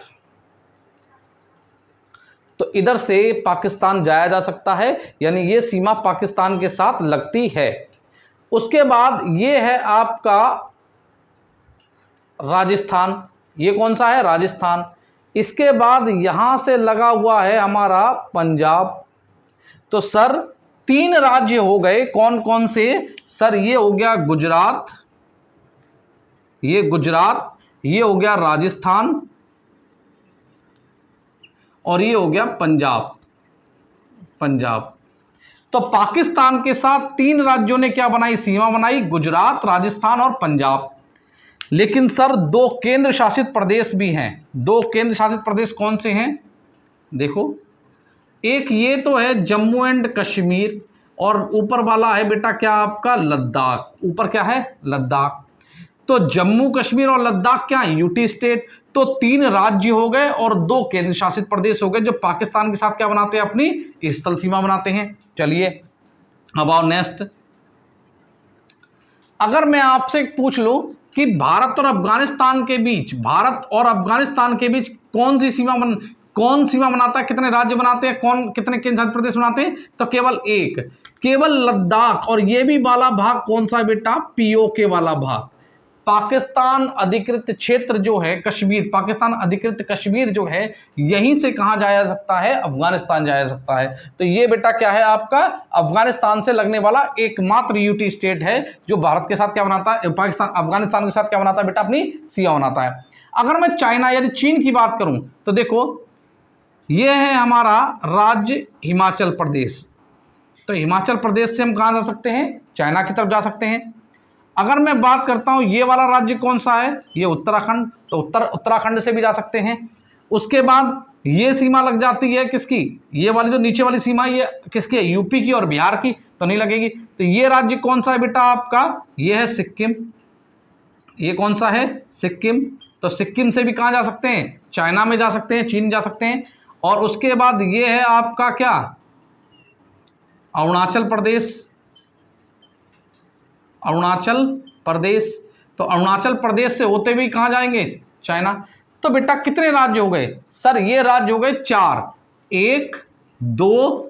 तो इधर से पाकिस्तान जाया जा सकता है, यानी ये सीमा पाकिस्तान के साथ लगती है। उसके बाद ये है आपका राजस्थान, ये कौन सा है, राजस्थान। इसके बाद यहां से लगा हुआ है हमारा पंजाब। तो सर 3 राज्य हो गए, कौन कौन से, सर ये हो गया गुजरात, ये गुजरात, ये हो गया राजस्थान, और ये हो गया पंजाब, पंजाब। तो पाकिस्तान के साथ 3 राज्यों ने क्या बनाई, सीमा बनाई, गुजरात, राजस्थान और पंजाब। लेकिन सर 2 केंद्र शासित प्रदेश भी हैं। 2 केंद्र शासित प्रदेश कौन से हैं, देखो, एक ये तो है जम्मू एंड कश्मीर, और ऊपर वाला है बेटा क्या आपका, लद्दाख। ऊपर क्या है, लद्दाख। तो जम्मू कश्मीर और लद्दाख क्या है, यूटी स्टेट। तो 3 राज्य हो गए और 2 केंद्र शासित प्रदेश हो गए जो पाकिस्तान के साथ क्या बनाते हैं, अपनी स्थल सीमा बनाते हैं। चलिए अब आओ नेक्स्ट। अगर मैं आपसे पूछ लूं कि भारत और अफगानिस्तान के बीच कौन सीमा बनाता है, कितने राज्य बनाते हैं, कितने केंद्र शासित प्रदेश बनाते हैं, तो केवल लद्दाख। और ये भी वाला भाग कौन सा है बेटा, पीओके वाला भाग। पाकिस्तान अधिकृत क्षेत्र जो है कश्मीर, पाकिस्तान अधिकृत कश्मीर जो है, यहीं से कहां जाया जा सकता है, अफगानिस्तान जाया जा सकता है। तो ये बेटा क्या है आपका, अफगानिस्तान से लगने वाला एकमात्र यूटी स्टेट है जो भारत के साथ क्या बनाता है, अफगानिस्तान के साथ क्या बनाता है बेटा, अपनी सीमा बनाता है। अगर मैं चाइना यानी चीन की बात करूं तो देखो ये है हमारा राज्य हिमाचल प्रदेश। तो हिमाचल प्रदेश से हम कहां जा सकते हैं, चाइना की तरफ जा सकते हैं। अगर मैं बात करता हूं ये वाला राज्य कौन सा है, ये उत्तराखंड, तो उत्तराखंड से भी जा सकते हैं। उसके बाद ये सीमा लग जाती है किसकी, ये वाली जो नीचे वाली सीमा ये किसकी है, यूपी की और बिहार की, तो नहीं लगेगी। तो ये राज्य कौन सा है बेटा आपका, ये है सिक्किम। ये कौन सा है, सिक्किम। तो सिक्किम से भी कहां जा सकते हैं, चाइना में जा सकते हैं, चीन जा सकते हैं। और उसके बाद ये है आपका क्या, अरुणाचल प्रदेश। तो अरुणाचल प्रदेश से होते हुए कहां जाएंगे, चाइना। तो बेटा कितने राज्य हो गए, सर ये राज्य हो गए 4, 1 2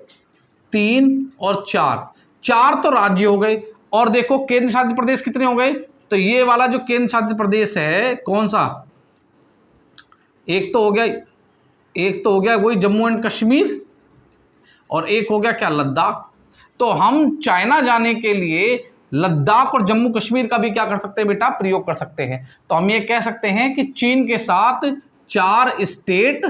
3 और 4 तो राज्य हो गए। और देखो केंद्र शासित प्रदेश कितने हो गए, तो ये वाला जो केंद्र शासित प्रदेश है कौन सा, एक तो हो गया वही जम्मू एंड कश्मीर, और एक हो गया क्या, लद्दाख। तो हम चाइना जाने के लिए लद्दाख और जम्मू कश्मीर का भी क्या कर सकते हैं बेटा, प्रयोग कर सकते हैं। तो हम ये कह सकते हैं कि चीन के साथ 4 स्टेट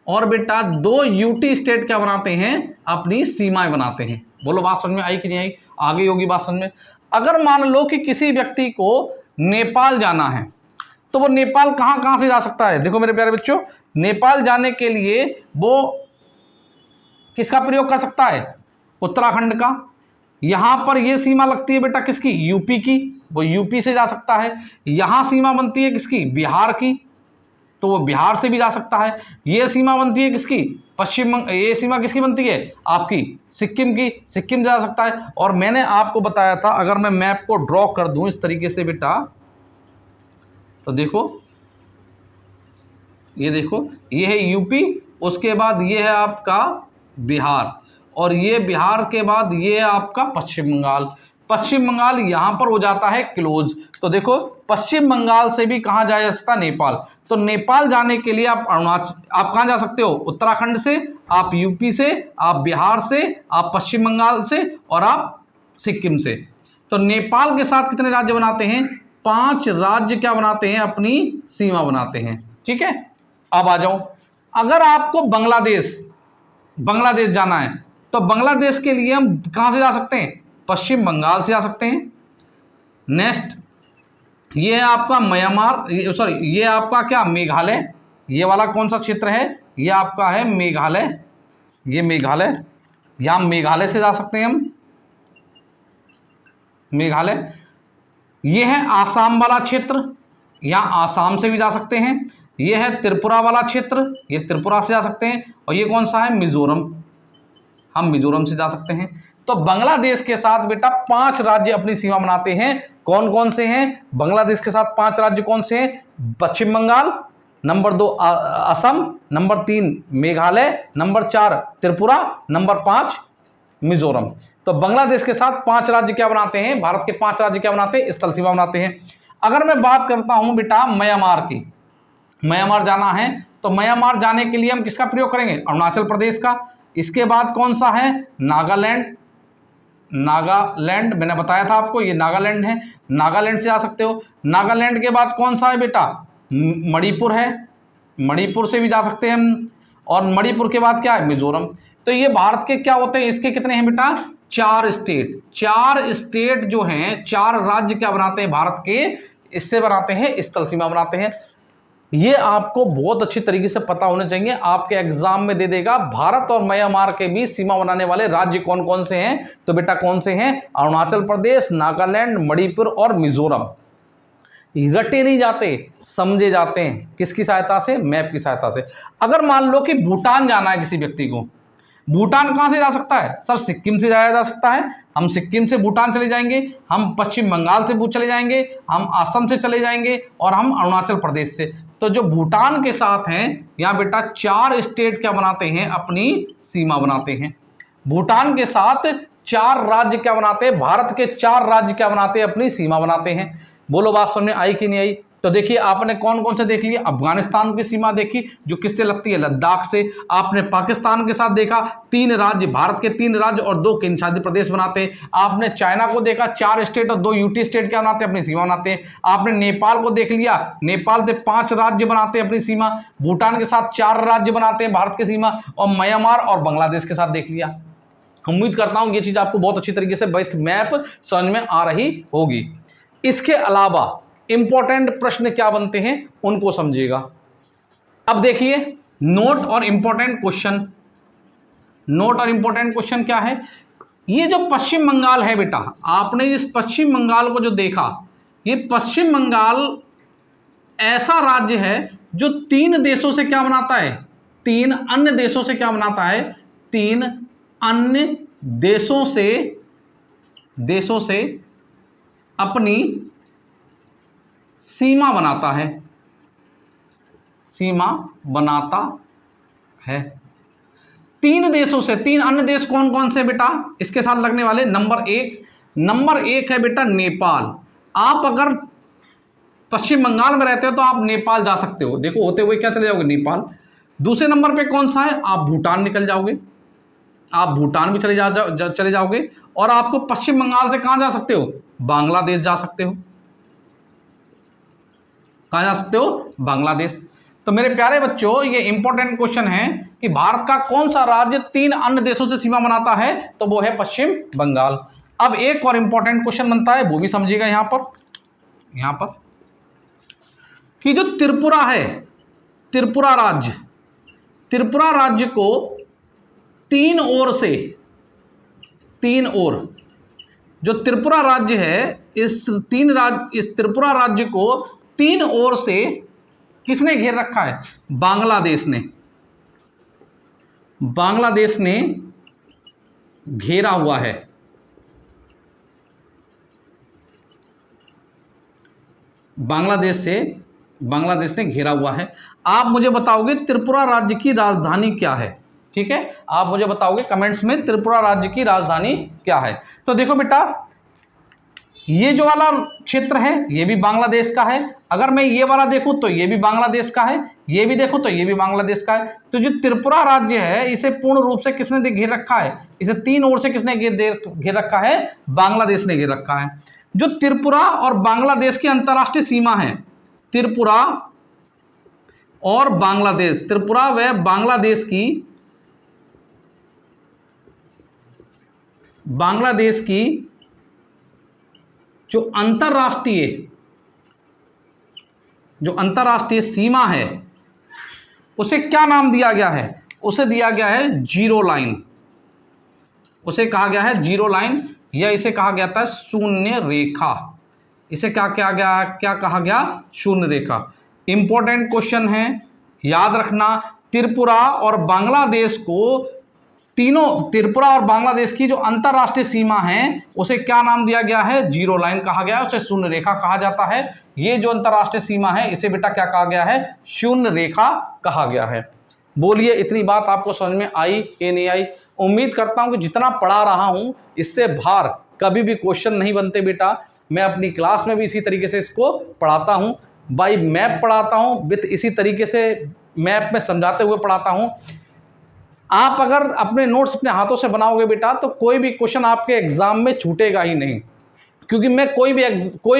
और बेटा 2 यूटी स्टेट क्या बनाते हैं, अपनी सीमाएं बनाते हैं। बोलो बात समझ में आई कि नहीं आई, आ गई होगी बात समझ में। अगर मान लो कि किसी व्यक्ति को नेपाल जाना है तो वो नेपाल कहां से जा सकता है, देखो मेरे प्यारे बच्चों, नेपाल जाने के लिए वो किसका प्रयोग कर सकता है, उत्तराखंड का। यहां पर ये सीमा लगती है बेटा किसकी, यूपी की, वो यूपी से जा सकता है। यहां सीमा बनती है किसकी, बिहार की, तो वो बिहार से भी जा सकता है। ये सीमा बनती है किसकी, ये सीमा किसकी बनती है, आपकी सिक्किम की, सिक्किम जा सकता है। और मैंने आपको बताया था अगर मैं मैप को ड्रॉ कर दूं इस तरीके से बेटा, तो देखो ये है यूपी, उसके बाद ये है आपका बिहार, और ये बिहार के बाद ये है आपका पश्चिम बंगाल यहां पर हो जाता है क्लोज। तो देखो पश्चिम बंगाल से भी कहां जाया जा सकता है, नेपाल। तो नेपाल जाने के लिए आप कहां जा सकते हो, उत्तराखंड से, आप यूपी से, आप बिहार से, आप पश्चिम बंगाल से, और आप सिक्किम से। तो नेपाल के साथ कितने राज्य बनाते हैं, 5 राज्य क्या बनाते हैं, अपनी सीमा बनाते हैं। ठीक है, अब आ जाओ, अगर आपको बांग्लादेश जाना है तो बांग्लादेश के लिए हम कहां से जा सकते हैं, पश्चिम बंगाल से जा सकते हैं। नेक्स्ट ये है आपका म्यांमार, ये आपका क्या, मेघालय। ये वाला कौन सा क्षेत्र है, ये आपका है मेघालय, ये मेघालय, यहां मेघालय से जा सकते हैं हम, मेघालय। ये है आसाम वाला क्षेत्र, यहां आसाम से भी जा सकते हैं। ये है त्रिपुरा वाला क्षेत्र, ये त्रिपुरा से जा सकते हैं। और ये कौन सा है, मिजोरम, हम मिजोरम से जा सकते हैं। तो बांग्लादेश के साथ बेटा 5 राज्य अपनी सीमा बनाते हैं। कौन कौन से हैं, बांग्लादेश के साथ 5 राज्य कौन से हैं, Paschim Bangal, number 2 Assam, number 3 Meghalaya, number 4 Tripura, number 5 Mizoram. तो बांग्लादेश के साथ 5 राज्य क्या बनाते हैं, भारत के 5 राज्य क्या बनाते हैं, स्थल सीमा बनाते हैं। अगर मैं बात करता हूं बेटा म्यांमार की, म्यांमार जाना है तो म्यांमार जाने के लिए हम किसका प्रयोग करेंगे, अरुणाचल प्रदेश का। इसके बाद कौन सा है, नागालैंड मैंने बताया था आपको, ये नागालैंड है, नागालैंड से जा सकते हो। नागालैंड के बाद कौन सा है बेटा, मणिपुर है, मणिपुर से भी जा सकते हैं हम। और मणिपुर के बाद क्या है, मिजोरम। तो ये भारत के क्या होते हैं, इसके कितने हैं बेटा, 4 स्टेट जो हैं, 4 राज्य क्या बनाते हैं भारत के, इससे बनाते हैं स्थल सीमा बनाते हैं। ये आपको बहुत अच्छी तरीके से पता होने चाहिए, आपके एग्जाम में दे देगा भारत और म्यांमार के बीच सीमा बनाने वाले राज्य कौन कौन से हैं। तो बेटा कौन से हैं, अरुणाचल प्रदेश, नागालैंड, मणिपुर और मिजोरम। रटे नहीं जाते, समझे जाते हैं। किसकी सहायता से? मैप की सहायता से। अगर मान लो कि भूटान जाना है किसी व्यक्ति को, भूटान कहाँ से जा सकता है? सर सिक्किम से जाया जा सकता है। हम सिक्किम से भूटान चले जाएंगे, हम पश्चिम बंगाल से चले जाएंगे, हम असम से चले जाएंगे और हम अरुणाचल प्रदेश से। तो जो भूटान के साथ हैं यहाँ बेटा 4 स्टेट क्या बनाते हैं? अपनी सीमा बनाते हैं। भूटान के साथ 4 राज्य क्या बनाते हैं? भारत के 4 राज्य क्या बनाते हैं? अपनी सीमा बनाते हैं। बोलो बात समझ में आई कि नहीं आई? तो देखिए आपने कौन कौन से देख लिए। अफगानिस्तान की सीमा देखी जो किससे लगती है? लद्दाख से। आपने पाकिस्तान के साथ देखा 3 राज्य, भारत के 3 राज्य और 2 केंद्र शासित प्रदेश बनाते हैं। आपने चाइना को देखा 4 स्टेट और 2 यूटी स्टेट क्या बनाते हैं? अपनी सीमा बनाते हैं। आपने नेपाल को देख लिया, नेपाल से 5 राज्य बनाते हैं अपनी सीमा। भूटान के साथ 4 राज्य बनाते हैं भारत की सीमा। और म्यांमार और बांग्लादेश के साथ देख लिया। उम्मीद करता हूं ये चीज आपको बहुत अच्छी तरीके से मैप समझ में आ रही होगी। इसके अलावा इंपॉर्टेंट प्रश्न क्या बनते हैं उनको समझिएगा। अब देखिए नोट और इंपॉर्टेंट क्वेश्चन। नोट और इंपॉर्टेंट क्वेश्चन क्या है? ये जो पश्चिम बंगाल है बेटा, आपने इस पश्चिम बंगाल को जो देखा, ये पश्चिम बंगाल ऐसा राज्य है जो 3 देशों से क्या बनाता है? 3 अन्य देशों से क्या बनाता है? 3 अन्य देशों से अपनी सीमा बनाता है। सीमा बनाता है 3 देशों से। 3 अन्य देश कौन कौन से बेटा इसके साथ लगने वाले? नंबर एक है बेटा नेपाल। आप अगर पश्चिम बंगाल में रहते हो तो आप नेपाल जा सकते हो। देखो होते हुए क्या चले जाओगे? नेपाल। दूसरे नंबर पे कौन सा है? आप भूटान निकल जाओगे। आप भूटान भी चले जाओगे। और आपको पश्चिम बंगाल से कहां जा सकते हो? बांग्लादेश जा सकते हो। कहां जा सकते हो? बांग्लादेश। तो मेरे प्यारे बच्चों ये इंपॉर्टेंट क्वेश्चन है कि भारत का कौन सा राज्य 3 अन्य देशों से सीमा बनाता है? तो वो है पश्चिम बंगाल। अब एक और इंपॉर्टेंट क्वेश्चन बनता है, वो भी समझिएगा यहां पर कि जो त्रिपुरा है, त्रिपुरा राज्य को 3 ओर जो त्रिपुरा राज्य है, इस त्रिपुरा राज्य को 3 ओर से किसने घेर रखा है? बांग्लादेश ने घेरा हुआ है। बांग्लादेश ने घेरा हुआ है। आप मुझे बताओगे त्रिपुरा राज्य की राजधानी क्या है? ठीक है, आप मुझे बताओगे कमेंट्स में त्रिपुरा राज्य की राजधानी क्या है। तो देखो बेटा ये जो वाला क्षेत्र है ये भी बांग्लादेश का है। अगर मैं ये वाला देखूं तो ये भी बांग्लादेश का है, ये भी देखूं तो ये भी बांग्लादेश का है। तो जो त्रिपुरा राज्य है इसे पूर्ण रूप से किसने घेर रखा है? इसे 3 ओर से किसने घेर रखा है? बांग्लादेश ने घेर रखा है। जो त्रिपुरा और बांग्लादेश की अंतर्राष्ट्रीय सीमा है, त्रिपुरा और बांग्लादेश, त्रिपुरा व बांग्लादेश की जो अंतर्राष्ट्रीय सीमा है उसे क्या नाम दिया गया है? उसे दिया गया है जीरो लाइन। उसे कहा गया है जीरो लाइन, या इसे कहा गया था शून्य रेखा। इसे क्या कहा गया? शून्य रेखा। इंपॉर्टेंट क्वेश्चन है, याद रखना। त्रिपुरा और बांग्लादेश की जो अंतर्राष्ट्रीय सीमा है उसे क्या नाम दिया गया है? जीरो लाइन कहा गया है, उसे शून्य रेखा कहा जाता है। ये जो अंतर्राष्ट्रीय सीमा है इसे बेटा क्या कहा गया है? शून्य रेखा कहा गया है। बोलिए इतनी बात आपको समझ में आई कि नहीं आई? उम्मीद करता हूं कि जितना पढ़ा रहा हूं इससे बाहर कभी भी क्वेश्चन नहीं बनते बेटा। मैं अपनी क्लास में भी इसी तरीके से इसको पढ़ाता हूं, बाई मैप पढ़ाता हूं, विथ इसी तरीके से मैप में समझाते हुए पढ़ाता हूं। आप अगर अपने नोट्स अपने हाथों से बनाओगे बेटा तो कोई भी क्वेश्चन आपके एग्जाम में छूटेगा ही नहीं, क्योंकि मैं कोई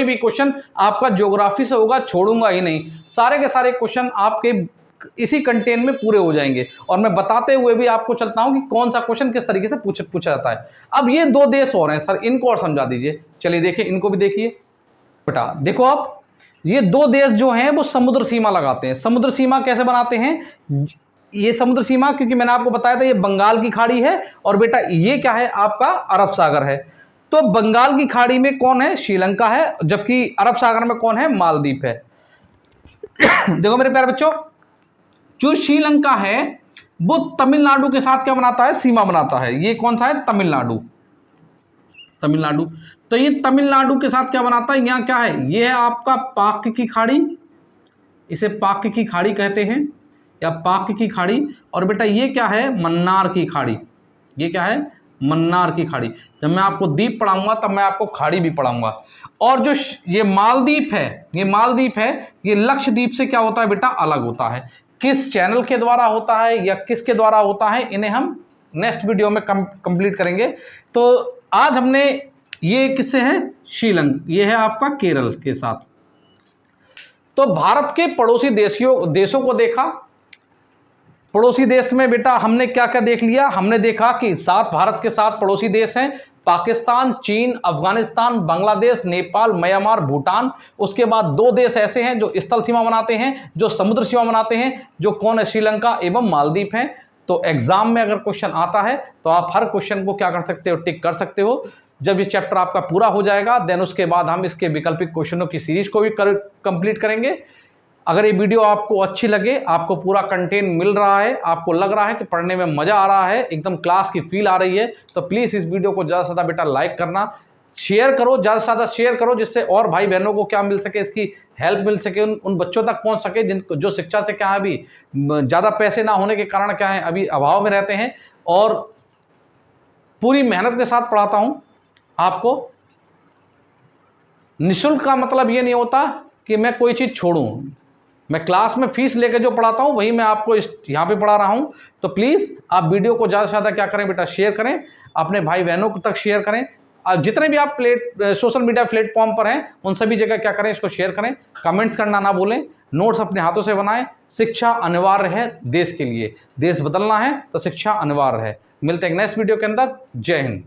भी क्वेश्चन आपका ज्योग्राफी से होगा छोड़ूंगा ही नहीं। सारे के सारे क्वेश्चन आपके इसी कंटेंट में पूरे हो जाएंगे और मैं बताते हुए भी आपको चलता हूं कि कौन सा क्वेश्चन किस तरीके से पूछा जाता है। अब ये 2 देश और हैं सर, इनको और समझा दीजिए। चलिए देखिए, इनको भी देखिए बेटा। देखो आप ये 2 देश जो हैं वो समुद्र सीमा लगाते हैं। समुद्र सीमा कैसे बनाते हैं? ये समुद्र सीमा, क्योंकि मैंने आपको बताया था ये बंगाल की खाड़ी है और बेटा ये क्या है? आपका अरब सागर है। तो बंगाल की खाड़ी में कौन है? श्रीलंका है, जबकि अरब सागर में कौन है? मालदीव है। देखो मेरे प्यारे बच्चों, जो श्रीलंका है वो तमिलनाडु के साथ क्या बनाता है? सीमा बनाता है। ये कौन सा है? तमिलनाडु। तमिलनाडु। तो ये तमिलनाडु के साथ क्या बनाता है? यहाँ क्या है? ये है आपका पाक की खाड़ी, इसे पाक की खाड़ी कहते हैं या पाक की खाड़ी। और बेटा ये क्या है? मन्नार की खाड़ी। ये क्या है? मन्नार की खाड़ी। जब मैं आपको द्वीप पढ़ाऊंगा तब मैं आपको खाड़ी भी पढ़ाऊंगा। और जो ये मालदीव है, ये मालदीव है, ये लक्षद्वीप से क्या होता है बेटा? अलग होता है। किस चैनल के द्वारा होता है या किसके द्वारा होता है, इन्हें हम नेक्स्ट वीडियो में कंप्लीट करेंगे। तो आज हमने ये किससे है? श्रीलंका, ये है आपका केरल के साथ। तो भारत के पड़ोसी देशों को देखा। पड़ोसी देश में बेटा हमने क्या क्या देख लिया? हमने देखा कि 7 भारत के 7 पड़ोसी देश हैं, पाकिस्तान, चीन, अफगानिस्तान, बांग्लादेश, नेपाल, म्यांमार, भूटान। उसके बाद 2 देश ऐसे हैं जो स्थल सीमा बनाते हैं, जो समुद्र सीमा बनाते हैं, जो कौन है? श्रीलंका एवं मालदीव हैं। तो एग्जाम में अगर क्वेश्चन आता है तो आप हर क्वेश्चन को क्या कर सकते हो? टिक कर सकते हो। जब ये चैप्टर आपका पूरा हो जाएगा देन उसके बाद हम इसके वैकल्पिक क्वेश्चनों की सीरीज को भी कंप्लीट करेंगे। अगर ये वीडियो आपको अच्छी लगे, आपको पूरा कंटेंट मिल रहा है, आपको लग रहा है कि पढ़ने में मजा आ रहा है, एकदम क्लास की फील आ रही है, तो प्लीज इस वीडियो को ज्यादा से ज्यादा बेटा लाइक करना, शेयर करो, ज्यादा से ज्यादा शेयर करो, जिससे और भाई बहनों को क्या मिल सके? इसकी हेल्प मिल सके, उन बच्चों तक पहुंच सके जिनको जो शिक्षा से क्या है अभी ज्यादा पैसे ना होने के कारण क्या है अभी अभाव में रहते हैं। और पूरी मेहनत के साथ पढ़ाता हूं आपको। निःशुल्क का मतलब ये नहीं होता कि मैं कोई चीज छोड़ूं। मैं क्लास में फीस लेकर जो पढ़ाता हूं वही मैं आपको यहाँ पे पढ़ा रहा हूं। तो प्लीज आप वीडियो को ज्यादा से ज्यादा क्या करें बेटा? शेयर करें, अपने भाई बहनों तक शेयर करें। जितने भी आप सोशल मीडिया प्लेटफॉर्म पर हैं उन सभी जगह क्या करें? इसको शेयर करें, कमेंट्स करना ना भूलें, नोट्स अपने हाथों से बनाएं। शिक्षा अनिवार्य है देश के लिए, देश बदलना है तो शिक्षा अनिवार्य है। मिलते हैं नेक्स्ट वीडियो के अंदर। जय हिंद।